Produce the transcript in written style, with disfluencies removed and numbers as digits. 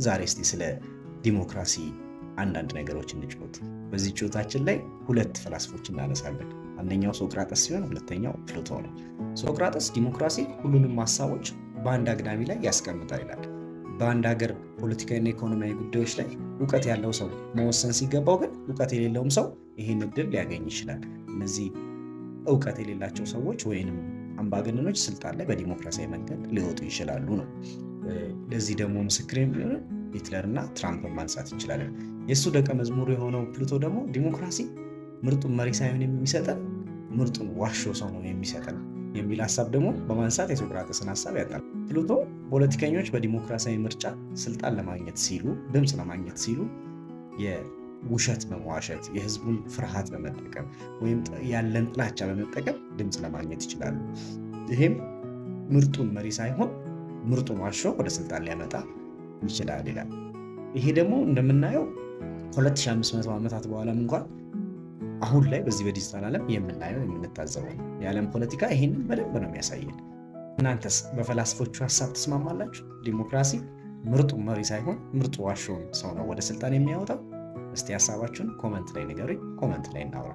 ዛሬ እስቲ ስለ ዲሞክራሲ አንዳንድ ነገሮች እንጫወት። በዚህ ጭውታችን ላይ ሁለት ፈላስፎች እናነሳለን። አንደኛው ሶቅራጠስ ሲሆን ሁለተኛው ፕሉቶ ነው። ሶቅራጠስ ዲሞክራሲ ሁሉንም ሀሳቦች በአንድ አግዳሚ ላይ ያስቀምጣል ይላል። በአንድ ሀገር ፖለቲካዊና ኢኮኖሚያዊ ጉዳዮች ላይ እውቀት ያለው ሰው መወሰን ሲገባው ግን እውቀት የሌለውም ሰው ይህን እድል ሊያገኝ ይችላል። እነዚህ እውቀት የሌላቸው ሰዎች ወይንም አምባገነኖች ስልጣን ላይ በዲሞክራሲያዊ መንገድ ሊወጡ ይችላሉ ነው። ለዚህ ደግሞ ምስክር የሚሆን ሂትለርና ትራምፕን ማንሳት እንችላለን። የእሱ ደቀ መዝሙር የሆነው ፕሉቶ ደግሞ ዲሞክራሲ ምርጡን መሪ ሳይሆን የሚሰጠን ምርጡን ዋሾ ሰው ነው የሚሰጠን የሚል ሀሳብ ደግሞ በማንሳት የሶቅራጠስን ሀሳብ ያጣል። ፕሉቶ ፖለቲከኞች በዲሞክራሲያዊ ምርጫ ስልጣን ለማግኘት ሲሉ፣ ድምፅ ለማግኘት ሲሉ የውሸት በመዋሸት የህዝቡን ፍርሃት በመጠቀም ወይም ያለን ጥላቻ በመጠቀም ድምፅ ለማግኘት ይችላሉ። ይህም ምርጡን መሪ ሳይሆን ምርጡን ዋሾ ወደ ስልጣን ሊያመጣ ይችላል ይላል። ይሄ ደግሞ እንደምናየው ከ2500 ዓመታት በኋላም እንኳን አሁን ላይ በዚህ በዲጂታል ዓለም የምናየው የምንታዘበው የዓለም ፖለቲካ ይህንን በደንብ ነው የሚያሳየን። እናንተስ በፈላስፎቹ ሀሳብ ትስማማላችሁ? ዲሞክራሲ ምርጡ መሪ ሳይሆን ምርጡ ዋሾውን ሰው ነው ወደ ስልጣን የሚያወጣው? እስቲ ሀሳባችሁን ኮመንት ላይ ንገሩኝ። ኮመንት ላይ እናውራ።